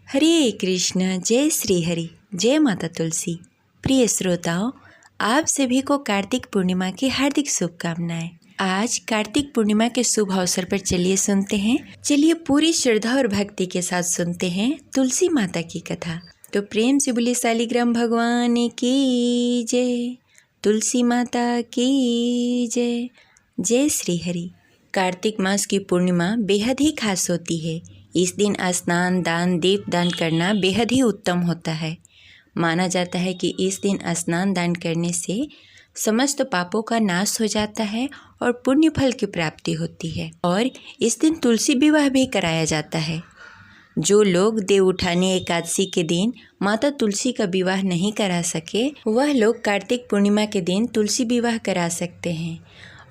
हरे कृष्ण, जय श्री हरि, जय माता तुलसी। प्रिय श्रोताओं, आप सभी को कार्तिक पूर्णिमा की हार्दिक शुभकामनाएं। आज कार्तिक पूर्णिमा के शुभ अवसर पर चलिए पूरी श्रद्धा और भक्ति के साथ सुनते हैं तुलसी माता की कथा। तो प्रेम से बोलिए शालिग्राम भगवान की जय, तुलसी माता की जय, जय श्री हरि। कार्तिक मास की पूर्णिमा बेहद ही खास होती है। इस दिन स्नान, दान, दीप दान करना बेहद ही उत्तम होता है। माना जाता है कि इस दिन स्नान दान करने से समस्त पापों का नाश हो जाता है और पुण्य फल की प्राप्ति होती है। और इस दिन तुलसी विवाह भी कराया जाता है। जो लोग देव उठानी एकादशी के दिन माता तुलसी का विवाह नहीं करा सके, वह लोग कार्तिक पूर्णिमा के दिन तुलसी विवाह करा सकते हैं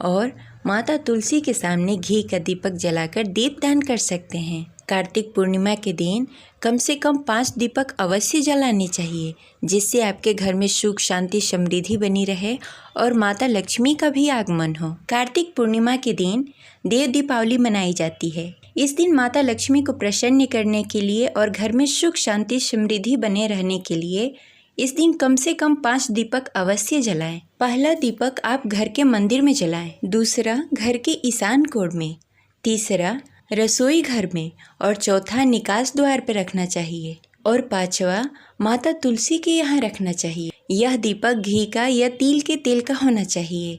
और माता तुलसी के सामने घी का दीपक जलाकर दीपदान कर सकते हैं। कार्तिक पूर्णिमा के दिन कम से कम 5 दीपक अवश्य जलाने चाहिए, जिससे आपके घर में सुख, शांति, समृद्धि बनी रहे और माता लक्ष्मी का भी आगमन हो। कार्तिक पूर्णिमा के दिन देव दीपावली मनाई जाती है। इस दिन माता लक्ष्मी को प्रसन्न करने के लिए और घर में सुख, शांति, समृद्धि बने रहने के लिए इस दिन कम से कम 5 दीपक अवश्य जलाएं। पहला दीपक आप घर के मंदिर में जलाएं, दूसरा घर के ईशान कोण में, तीसरा रसोई घर में और चौथा निकास द्वार पर रखना चाहिए और 5वां माता तुलसी के यहाँ रखना चाहिए। यह दीपक घी का या तिल के तेल का होना चाहिए।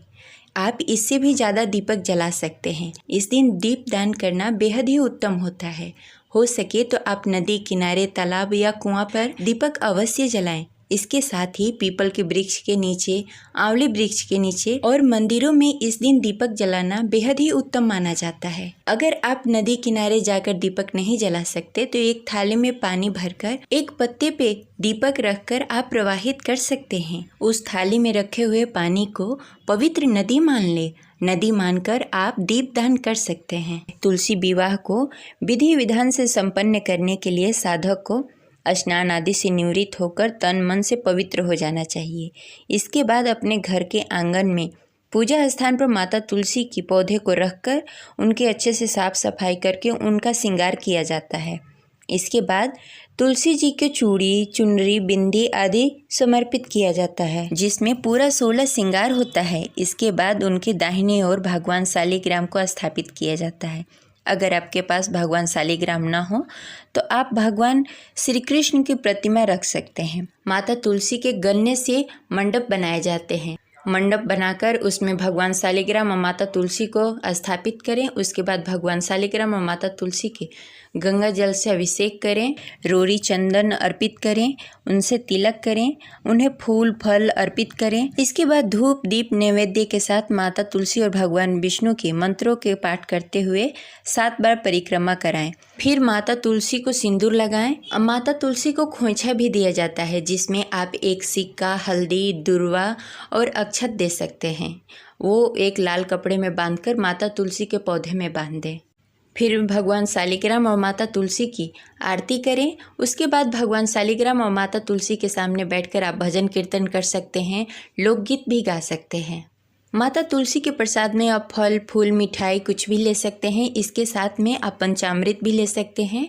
आप इससे भी ज़्यादा दीपक जला सकते हैं। इस दिन दीप दान करना बेहद ही उत्तम होता है। हो सके तो आप नदी किनारे, तालाब या कुआं पर दीपक अवश्य जलाएं। इसके साथ ही पीपल के वृक्ष के नीचे, आंवले वृक्ष के नीचे और मंदिरों में इस दिन दीपक जलाना बेहद ही उत्तम माना जाता है। अगर आप नदी किनारे जाकर दीपक नहीं जला सकते तो एक थाली में पानी भरकर एक पत्ते पे दीपक रखकर आप प्रवाहित कर सकते हैं। उस थाली में रखे हुए पानी को पवित्र नदी मान ले। नदी मानकर आप दीप दान कर सकते हैं। तुलसी विवाह को विधि विधान से संपन्न करने के लिए साधक को स्नान आदि से निवृत्त होकर तन मन से पवित्र हो जाना चाहिए। इसके बाद अपने घर के आंगन में पूजा स्थान पर माता तुलसी की पौधे को रखकर उनके अच्छे से साफ सफाई करके उनका श्रृंगार किया जाता है। इसके बाद तुलसी जी के चूड़ी, चुनरी, बिंदी आदि समर्पित किया जाता है, जिसमें पूरा 16 श्रृंगार होता है। इसके बाद उनके दाहिने ओर भगवान शालिग्राम को स्थापित किया जाता है। अगर आपके पास भगवान शालिग्राम ना हो तो आप भगवान श्री कृष्ण की प्रतिमा रख सकते हैं। माता तुलसी के गन्ने से मंडप बनाए जाते हैं। मंडप बनाकर उसमें भगवान शालिग्राम और माता तुलसी को स्थापित करें। उसके बाद भगवान शालिग्राम और माता तुलसी के गंगा जल से अभिषेक करें, रोरी चंदन अर्पित करें, उनसे तिलक करें, उन्हें फूल फल अर्पित करें। इसके बाद धूप दीप नैवेद्य के साथ माता तुलसी और भगवान विष्णु के मंत्रों के पाठ करते हुए 7 बार परिक्रमा कराएं। फिर माता तुलसी को सिंदूर लगाएं और माता तुलसी को खोइछा भी दिया जाता है, जिसमें आप एक सिक्का, हल्दी, दुर्वा और अक्षत दे सकते हैं। वो एक लाल कपड़े में बांधकर माता तुलसी के पौधे में बांध दें। फिर भगवान शालिग्राम और माता तुलसी की आरती करें। उसके बाद भगवान शालिग्राम और माता तुलसी के सामने बैठकर आप भजन कीर्तन कर सकते हैं, लोकगीत भी गा सकते हैं। माता तुलसी के प्रसाद में आप फल फूल मिठाई कुछ भी ले सकते हैं। इसके साथ में आप पंचामृत भी ले सकते हैं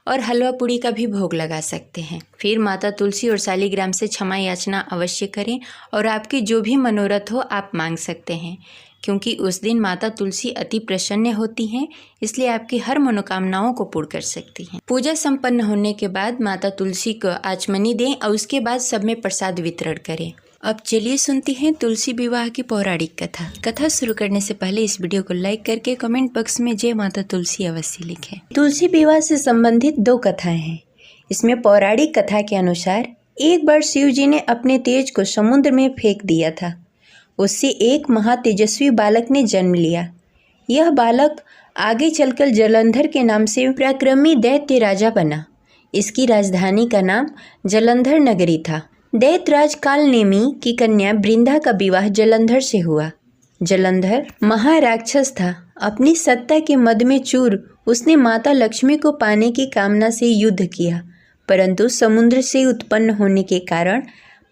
और हलवा पूड़ी का भी भोग लगा सकते हैं। फिर माता तुलसी और शालिग्राम से क्षमा याचना अवश्य करें और आपकी जो भी मनोरथ हो आप मांग सकते हैं, क्योंकि उस दिन माता तुलसी अति प्रसन्न होती हैं, इसलिए आपकी हर मनोकामनाओं को पूर्ण कर सकती हैं। पूजा संपन्न होने के बाद माता तुलसी को आचमनी दें और उसके बाद सब में प्रसाद वितरण करें। अब चलिए सुनते हैं तुलसी विवाह की पौराणिक कथा शुरू करने से पहले इस वीडियो को लाइक करके कमेंट बॉक्स में जय माता तुलसी अवश्य लिखें। तुलसी विवाह से संबंधित 2 कथाएं हैं। इसमें पौराणिक कथा के अनुसार एक बार शिव जी ने अपने तेज को समुद्र में फेंक दिया था। उससे एक महातेजस्वी बालक ने जन्म लिया। यह बालक आगे चलकर जलंधर के नाम से पराक्रमी दैत्य राजा बना। इसकी राजधानी का नाम जलंधर नगरी था। दैत्यराज कालनेमी की कन्या वृंदा का विवाह जलंधर से हुआ। जलंधर महाराक्षस था। अपनी सत्ता के मद में चूर उसने माता लक्ष्मी को पाने की कामना से युद्ध किया, परंतु समुद्र से उत्पन्न होने के कारण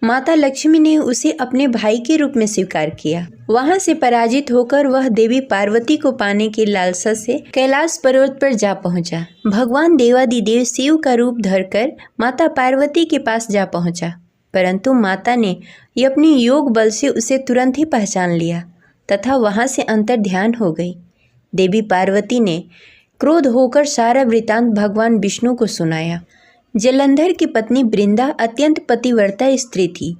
माता लक्ष्मी ने उसे अपने भाई के रूप में स्वीकार किया। वहां से पराजित होकर वह देवी पार्वती को पाने की लालसा से कैलाश पर्वत पर जा पहुंचा। भगवान देवादिदेव शिव का रूप धरकर माता पार्वती के पास जा पहुंचा, परंतु माता ने अपनी योग बल से उसे तुरंत ही पहचान लिया तथा वहां से अंतर ध्यान हो गई। देवी पार्वती ने क्रोध होकर सारा वृतांत भगवान विष्णु को सुनाया। जलंधर की पत्नी वृंदा अत्यंत पतिव्रता स्त्री थी।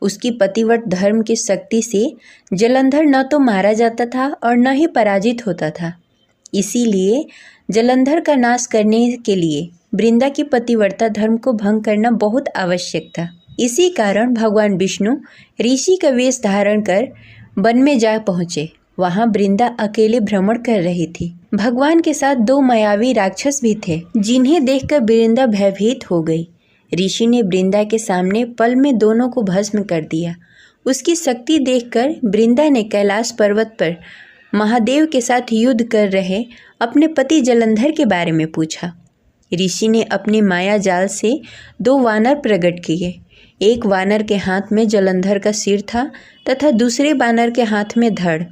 उसकी पतिव्रत धर्म की शक्ति से जलंधर न तो मारा जाता था और न ही पराजित होता था। इसीलिए जलंधर का नाश करने के लिए वृंदा की पतिव्रता धर्म को भंग करना बहुत आवश्यक था। इसी कारण भगवान विष्णु ऋषि का वेश धारण कर वन में जा पहुँचे। वहाँ वृंदा अकेले भ्रमण कर रही थी। भगवान के साथ 2 मायावी राक्षस भी थे, जिन्हें देखकर वृंदा भयभीत हो गई। ऋषि ने वृंदा के सामने पल में दोनों को भस्म कर दिया। उसकी शक्ति देखकर वृंदा ने कैलाश पर्वत पर महादेव के साथ युद्ध कर रहे अपने पति जलंधर के बारे में पूछा। ऋषि ने अपनी माया जाल से 2 वानर प्रकट किए। एक वानर के हाथ में जलंधर का सिर था तथा दूसरे वानर के हाथ में धड़।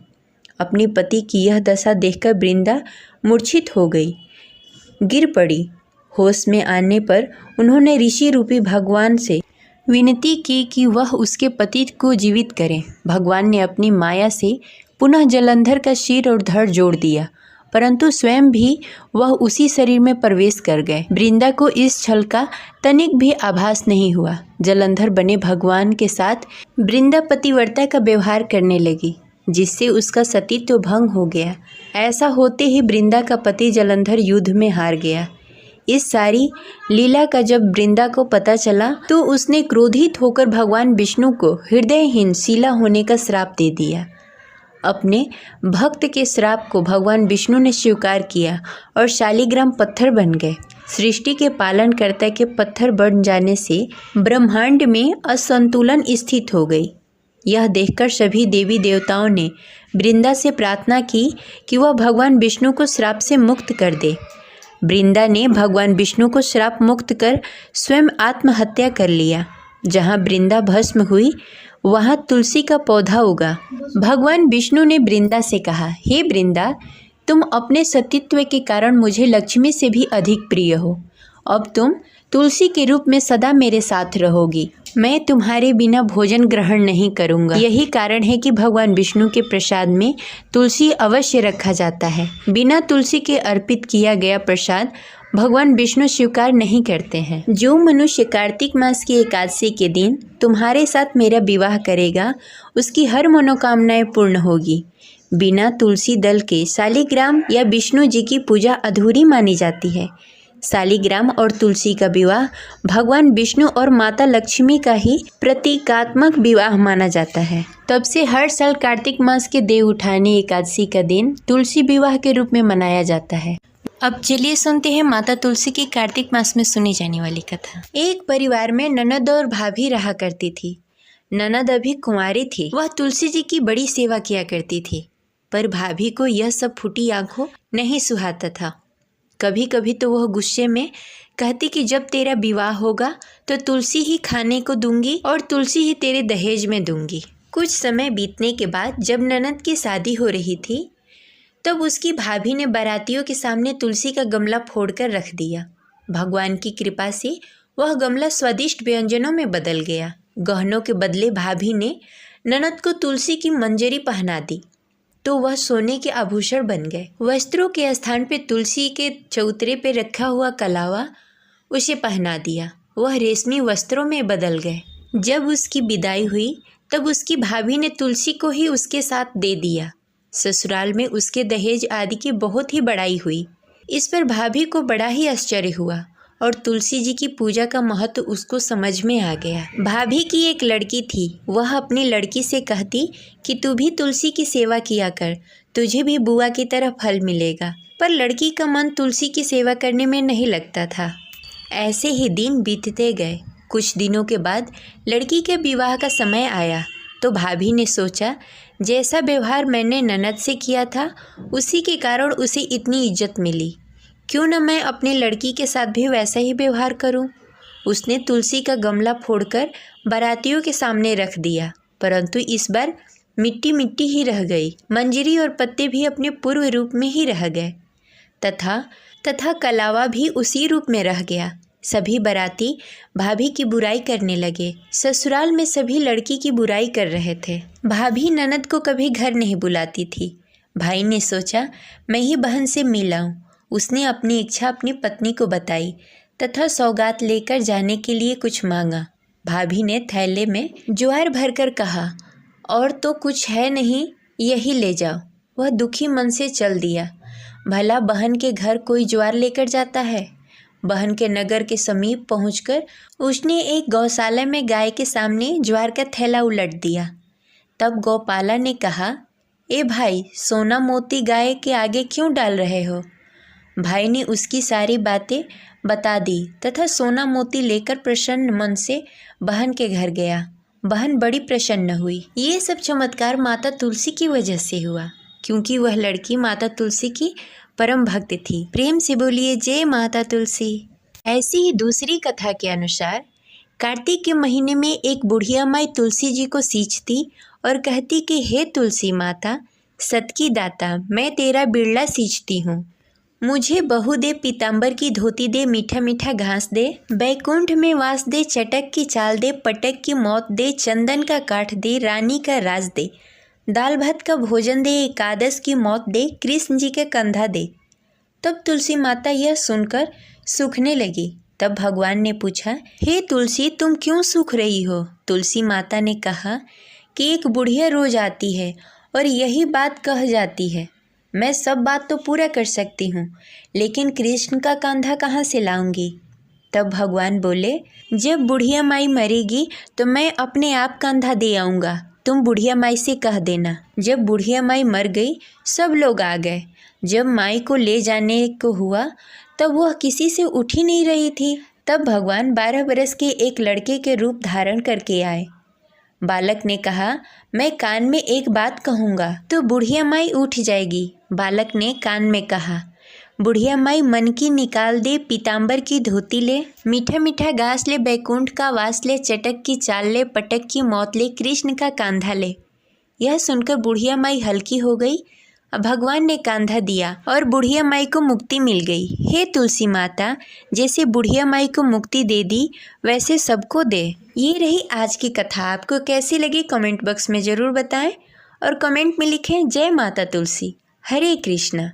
अपनी पति की यह दशा देखकर वृंदा मूर्छित हो गई, गिर पड़ी। होश में आने पर उन्होंने ऋषि रूपी भगवान से विनती की कि वह उसके पति को जीवित करें। भगवान ने अपनी माया से पुनः जलंधर का सिर और धड़ जोड़ दिया, परंतु स्वयं भी वह उसी शरीर में प्रवेश कर गए। वृंदा को इस छल का तनिक भी आभास नहीं हुआ। जलंधर बने भगवान के साथ वृंदा पतिव्रता का व्यवहार करने लगी, जिससे उसका सतीत्व भंग हो गया। ऐसा होते ही वृंदा का पति जलंधर युद्ध में हार गया। इस सारी लीला का जब वृंदा को पता चला तो उसने क्रोधित होकर भगवान विष्णु को हृदयहीन शिला होने का श्राप दे दिया। अपने भक्त के श्राप को भगवान विष्णु ने स्वीकार किया और शालिग्राम पत्थर बन गए। सृष्टि के पालनकर्ता के पत्थर बन जाने से ब्रह्मांड में असंतुलन स्थित हो गई। यह देखकर सभी देवी देवताओं ने वृंदा से प्रार्थना की कि वह भगवान विष्णु को श्राप से मुक्त कर दे। वृंदा ने भगवान विष्णु को श्राप मुक्त कर स्वयं आत्महत्या कर लिया। जहाँ वृंदा भस्म हुई वहाँ तुलसी का पौधा उगा। भगवान विष्णु ने वृंदा से कहा, हे वृंदा, तुम अपने सतीत्व के कारण मुझे लक्ष्मी से भी अधिक प्रिय हो। अब तुम तुलसी के रूप में सदा मेरे साथ रहोगी। मैं तुम्हारे बिना भोजन ग्रहण नहीं करूँगा। यही कारण है कि भगवान विष्णु के प्रसाद में तुलसी अवश्य रखा जाता है। बिना तुलसी के अर्पित किया गया प्रसाद भगवान विष्णु स्वीकार नहीं करते हैं। जो मनुष्य कार्तिक मास की एकादशी के दिन तुम्हारे साथ मेरा विवाह करेगा, उसकी हर मनोकामनाएं पूर्ण होगी। बिना तुलसी दल के शालिग्राम या विष्णु जी की पूजा अधूरी मानी जाती है। शालिग्राम और तुलसी का विवाह भगवान विष्णु और माता लक्ष्मी का ही प्रतीकात्मक विवाह माना जाता है। तब से हर साल कार्तिक मास के देव उठानी एकादशी का दिन तुलसी विवाह के रूप में मनाया जाता है। अब चलिए सुनते हैं माता तुलसी की कार्तिक मास में सुनी जाने वाली कथा। एक परिवार में ननद और भाभी रहा करती थी। ननद अभी कुंवारी थी। वह तुलसी जी की बड़ी सेवा किया करती थी, पर भाभी को यह सब फूटी आंखों नहीं सुहाता था। कभी कभी तो वह गुस्से में कहती कि जब तेरा विवाह होगा तो तुलसी ही खाने को दूंगी और तुलसी ही तेरे दहेज में दूंगी। कुछ समय बीतने के बाद जब ननद की शादी हो रही थी, तब उसकी भाभी ने बारातियों के सामने तुलसी का गमला फोड़कर रख दिया। भगवान की कृपा से वह गमला स्वादिष्ट व्यंजनों में बदल गया। गहनों के बदले भाभी ने ननद को तुलसी की मंजरी पहना दी तो वह सोने के आभूषण बन गए। वस्त्रों के स्थान पे तुलसी के चौतरे पे रखा हुआ कलावा उसे पहना दिया। वह रेशमी वस्त्रों में बदल गए। जब उसकी विदाई हुई तब उसकी भाभी ने तुलसी को ही उसके साथ दे दिया। ससुराल में उसके दहेज आदि की बहुत ही बड़ाई हुई। इस पर भाभी को बड़ा ही आश्चर्य हुआ और तुलसी जी की पूजा का महत्व उसको समझ में आ गया। भाभी की एक लड़की थी। वह अपनी लड़की से कहती कि तू भी तुलसी की सेवा किया कर, तुझे भी बुआ की तरह फल मिलेगा। पर लड़की का मन तुलसी की सेवा करने में नहीं लगता था। ऐसे ही दिन बीतते गए। कुछ दिनों के बाद लड़की के विवाह का समय आया तो भाभी ने सोचा, जैसा व्यवहार मैंने ननद से किया था उसी के कारण उसे इतनी इज्जत मिली, क्यों न मैं अपनी लड़की के साथ भी वैसा ही व्यवहार करूं। उसने तुलसी का गमला फोड़कर बारातियों के सामने रख दिया, परंतु इस बार मिट्टी मिट्टी ही रह गई। मंजरी और पत्ते भी अपने पूर्व रूप में ही रह गए तथा कलावा भी उसी रूप में रह गया। सभी बाराती भाभी की बुराई करने लगे। ससुराल में सभी लड़की की बुराई कर रहे थे। भाभी ननद को कभी घर नहीं बुलाती थी। भाई ने सोचा मैं ही बहन से मिल आऊं। उसने अपनी इच्छा अपनी पत्नी को बताई तथा सौगात लेकर जाने के लिए कुछ मांगा। भाभी ने थैले में ज्वार भरकर कहा, और तो कुछ है नहीं, यही ले जाओ। वह दुखी मन से चल दिया। भला बहन के घर कोई ज्वार लेकर जाता है। बहन के नगर के समीप पहुंचकर उसने एक गौशाला में गाय के सामने ज्वार का थैला उलट दिया। तब गौपाला ने कहा, ए भाई, सोना मोती गाय के आगे क्यों डाल रहे हो। भाई ने उसकी सारी बातें बता दी तथा सोना मोती लेकर प्रसन्न मन से बहन के घर गया। बहन बड़ी प्रसन्न हुई। ये सब चमत्कार माता तुलसी की वजह से हुआ, क्योंकि वह लड़की माता तुलसी की परम भक्त थी। प्रेम से बोलिए जय माता तुलसी। ऐसी ही दूसरी कथा के अनुसार कार्तिक के महीने में एक बुढ़िया माई तुलसी जी को सींचती और कहती कि हे तुलसी माता, सत की दाता, मैं तेरा बिरला सींचती हूँ। मुझे बहू दे, पीताम्बर की धोती दे, मीठा मीठा घास दे, बैकुंठ में वास दे, चटक की चाल दे, पटक की मौत दे, चंदन का काठ दे, रानी का राज दे, दाल भात का भोजन दे, एकादश की मौत दे, कृष्ण जी का कंधा दे। तब तुलसी माता यह सुनकर सूखने लगी। तब भगवान ने पूछा, हे तुलसी, तुम क्यों सूख रही हो। तुलसी माता ने कहा कि एक बुढ़िया रोज आती है और यही बात कह जाती है। मैं सब बात तो पूरा कर सकती हूँ, लेकिन कृष्ण का कंधा कहाँ से लाऊंगी। तब भगवान बोले, जब बुढ़िया माई मरेगी तो मैं अपने आप कंधा दे आऊँगा, तुम बुढ़िया माई से कह देना। जब बुढ़िया माई मर गई, सब लोग आ गए। जब माई को ले जाने को हुआ तब वह किसी से उठ ही नहीं रही थी। तब भगवान 12 बरस के एक लड़के के रूप धारण करके आए। बालक ने कहा, मैं कान में एक बात कहूँगा तो बुढ़िया माई उठ जाएगी। बालक ने कान में कहा, बुढ़िया माई मन की निकाल दे, पीताम्बर की धोती ले, मीठा मीठा घास ले, बैकुंठ का वास ले, चटक की चाल ले, पटक की मौत ले, कृष्ण का कांधा ले। यह सुनकर बुढ़िया माई हल्की हो गई। भगवान ने कांधा दिया और बुढ़िया माई को मुक्ति मिल गई। हे तुलसी माता, जैसे बुढ़िया माई को मुक्ति दे दी वैसे सबको दे। ये रही आज की कथा। आपको कैसी लगी कमेंट बॉक्स में ज़रूर बताएं और कमेंट में लिखें जय माता तुलसी। हरे कृष्णा।